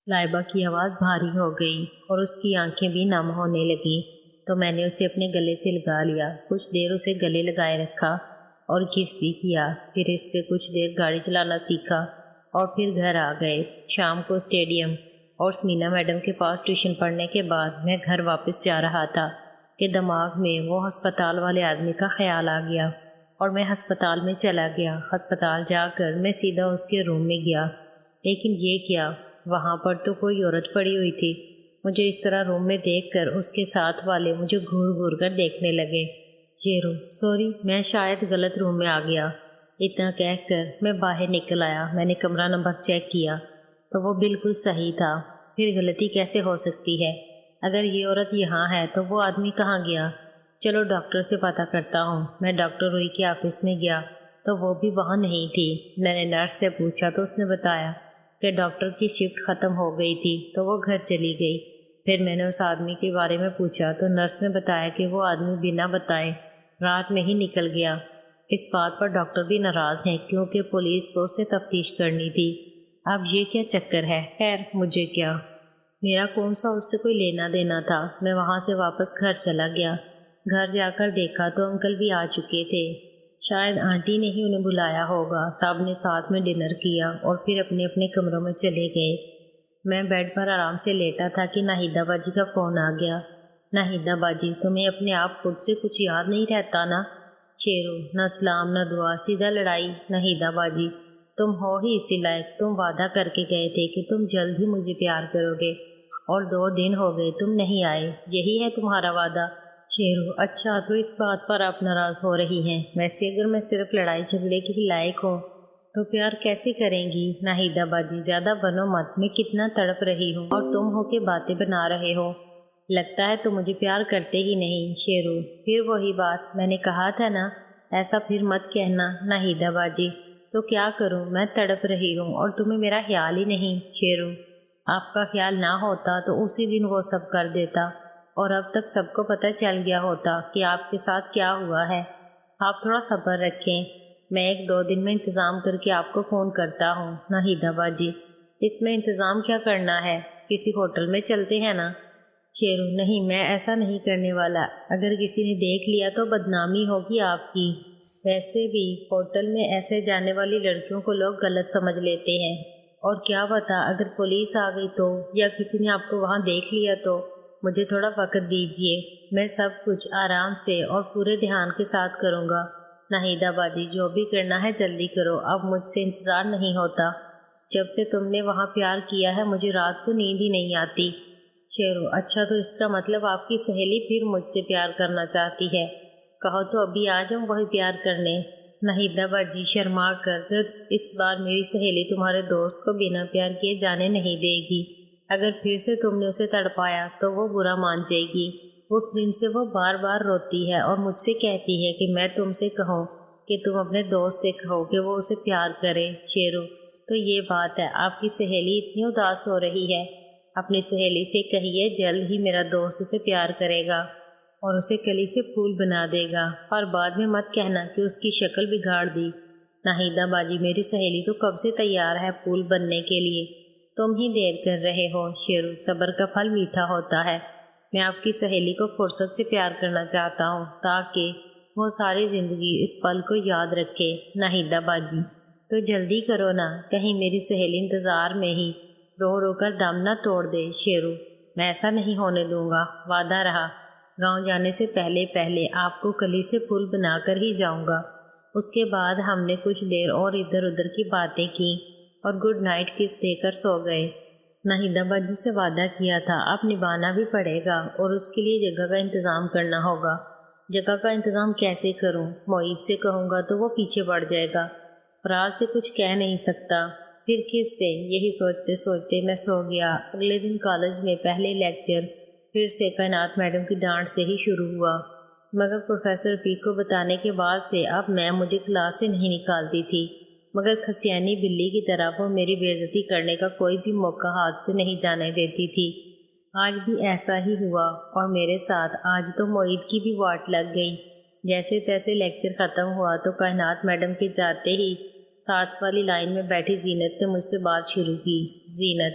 لائبہ کی آواز بھاری ہو گئی اور اس کی آنکھیں بھی نم ہونے لگیں، تو میں نے اسے اپنے گلے سے لگا لیا۔ کچھ دیر اسے گلے لگائے رکھا اور کس بھی کیا، پھر اس سے کچھ دیر گاڑی چلانا سیکھا اور پھر گھر آ گئے۔ شام کو اسٹیڈیم اور سمینا میڈم کے پاس ٹیوشن پڑھنے کے بعد میں گھر واپس جا رہا تھا کہ دماغ میں وہ ہسپتال والے آدمی کا خیال آ گیا اور میں ہسپتال میں چلا گیا۔ ہسپتال جا کر میں سیدھا اس کے روم میں گیا، لیکن یہ کیا، وہاں پر تو کوئی عورت پڑی ہوئی تھی۔ مجھے اس طرح روم میں دیکھ کر اس کے ساتھ والے مجھے گھور گھور کر دیکھنے لگے۔ شیرو، سوری، میں شاید غلط روم میں آ گیا۔ اتنا کہہ کر میں باہر نکل آیا۔ میں نے کمرہ نمبر چیک کیا تو وہ بالکل صحیح تھا۔ پھر غلطی کیسے ہو سکتی ہے؟ اگر یہ عورت یہاں ہے تو وہ آدمی کہاں گیا؟ چلو ڈاکٹر سے پتہ کرتا ہوں۔ میں ڈاکٹر روئی کے آفس میں گیا تو وہ بھی وہاں نہیں تھی۔ میں نے نرس سے پوچھا تو اس نے بتایا کہ ڈاکٹر کی شفٹ ختم ہو گئی تھی تو وہ گھر چلی گئی۔ پھر میں نے اس آدمی کے بارے میں پوچھا تو نرس نے بتایا کہ وہ آدمی بنا بتائے رات میں ہی نکل گیا۔ اس بات پر ڈاکٹر بھی ناراض ہیں کیونکہ پولیس کو اسے تفتیش کرنی تھی۔ اب یہ کیا چکر ہے؟ خیر، مجھے کیا، میرا کون سا اس سے کوئی لینا دینا تھا۔ میں وہاں سے واپس گھر چلا گیا۔ گھر جا کر دیکھا تو انکل بھی آ چکے تھے۔ شاید آنٹی نے ہی انہیں بلایا ہوگا۔ سب نے ساتھ میں ڈنر کیا اور پھر اپنے اپنے کمروں میں چلے گئے۔ میں بیڈ پر آرام سے لیٹا تھا کہ ناہیدہ باجی کا فون آ گیا۔ ناہیدہ باجی، تمہیں اپنے آپ خود سے کچھ یاد نہیں رہتا نا؟ شیرو، نہ سلام نہ دعا، سیدھا لڑائی۔ ناہیدہ باجی، تم ہو ہی اسی لائق۔ تم وعدہ کر کے گئے تھے کہ تم جلد ہی مجھے پیار کرو گے اور 2 دن ہو گئے تم نہیں آئے، یہی ہے تمہارا وعدہ؟ شیرو، اچھا تو اس بات پر آپ ناراض ہو رہی ہیں؟ ویسے اگر میں صرف لڑائی جھگڑے کے ہی لائق ہوں تو پیار کیسے کریں گی؟ ناہیدہ باجی، زیادہ بنو مت، میں کتنا تڑپ رہی ہوں اور تم ہو کے باتیں بنا رہے ہو۔ لگتا ہے تم مجھے پیار کرتے ہی نہیں۔ شیرو، پھر وہی بات، میں نے کہا تھا نا، ایسا پھر مت کہنا۔ ناہیدہ باجی، تو کیا کروں، میں تڑپ رہی ہوں اور تمہیں میرا خیال ہی نہیں۔ شیرو، آپ کا خیال نہ ہوتا تو اسی دن وہ سب کر دیتا اور اب تک سب کو پتہ چل گیا ہوتا کہ آپ کے ساتھ کیا ہوا ہے۔ آپ تھوڑا صبر رکھیں، میں 1-2 دن میں انتظام کر کے آپ کو فون کرتا ہوں۔ ناہیدہ باجی، اس میں انتظام کیا کرنا ہے، کسی ہوٹل میں چلتے ہیں نا؟ شیرو، نہیں، میں ایسا نہیں کرنے والا۔ اگر کسی نے دیکھ لیا تو بدنامی ہوگی آپ کی۔ ویسے بھی ہوٹل میں ایسے جانے والی لڑکیوں کو لوگ غلط سمجھ لیتے ہیں، اور کیا پتا اگر پولیس آ گئی تو، یا کسی نے آپ کو وہاں دیکھ لیا تو۔ مجھے تھوڑا وقت دیجیے، میں سب کچھ آرام سے اور پورے دھیان کے ساتھ کروں گا۔ ناہیدہ باجی، جو بھی کرنا ہے جلدی کرو، اب مجھ سے انتظار نہیں ہوتا۔ جب سے تم نے وہاں پیار کیا ہے مجھے رات کو نیند ہی نہیں آتی۔ شیرو، اچھا تو اس کا مطلب آپ کی سہیلی پھر مجھ سے پیار کرنا چاہتی ہے؟ کہو تو ابھی آ جاؤں وہی پیار کرنے۔ ناہیدہ باجی شرما کر، اس بار میری سہیلی تمہارے دوست کو بنا پیار کیے جانے نہیں دے گی۔ اگر پھر سے تم نے اسے تڑپایا تو وہ برا مان جائے گی۔ اس دن سے وہ بار بار روتی ہے اور مجھ سے کہتی ہے کہ میں تم سے کہوں کہ تم اپنے دوست سے کہو کہ وہ اسے پیار کرے۔ شیرو، تو یہ بات ہے، آپ کی سہیلی اتنی اداس ہو رہی ہے؟ اپنی سہیلی سے کہیے جلد ہی میرا دوست اسے پیار کرے گا اور اسے کلی سے پھول بنا دے گا، اور بعد میں مت کہنا کہ اس کی شکل بگاڑ دی۔ ناہیدہ باجی، میری سہیلی تو کب سے تیار ہے پھول بننے کے لیے، تم ہی دیر کر رہے ہو۔ شیرو، صبر کا پھل میٹھا ہوتا ہے۔ میں آپ کی سہیلی کو فرصت سے پیار کرنا چاہتا ہوں تاکہ وہ ساری زندگی اس پل کو یاد رکھے۔ ناہیدہ باجی، تو جلدی کرو نا، کہیں میری سہیلی انتظار میں ہی رو رو کر دم نہ توڑ دے۔ شیرو، میں ایسا نہیں ہونے دوں گا، وعدہ رہا۔ گاؤں جانے سے پہلے آپ کو کلی سے پھول بنا کر ہی جاؤں گا۔ اس کے بعد ہم نے کچھ دیر اور ادھر ادھر کی باتیں کی اور گڈ نائٹ کس دے کر سو گئے۔ ناہیدہ باجی سے وعدہ کیا تھا، اب نبھانا بھی پڑے گا اور اس کے لیے جگہ کا انتظام کرنا ہوگا۔ جگہ کا انتظام کیسے کروں؟ معید سے کہوں گا تو وہ پیچھے پڑ جائے گا، فراز سے کچھ کہہ نہیں سکتا، پھر کس سے؟ یہی سوچتے سوچتے میں سو گیا۔ اگلے دن کالج میں پہلے لیکچر پھر سے کائنات میڈم کی ڈانٹ سے ہی شروع ہوا، مگر پروفیسر رفیق کو بتانے کے بعد سے اب میم مجھے کلاس سے نہیں نکالتی تھی، مگر کھسیانی بلی کی طرح وہ میری بے عزتی کرنے کا کوئی بھی موقع ہاتھ سے نہیں جانے دیتی تھی۔ آج بھی ایسا ہی ہوا اور میرے ساتھ آج تو معید کی بھی واٹ لگ گئی۔ جیسے تیسے لیکچر ختم ہوا تو کائنات میڈم کے جاتے ہی ساتھ والی لائن میں بیٹھی زینت نے مجھ سے بات شروع کی۔ زینت،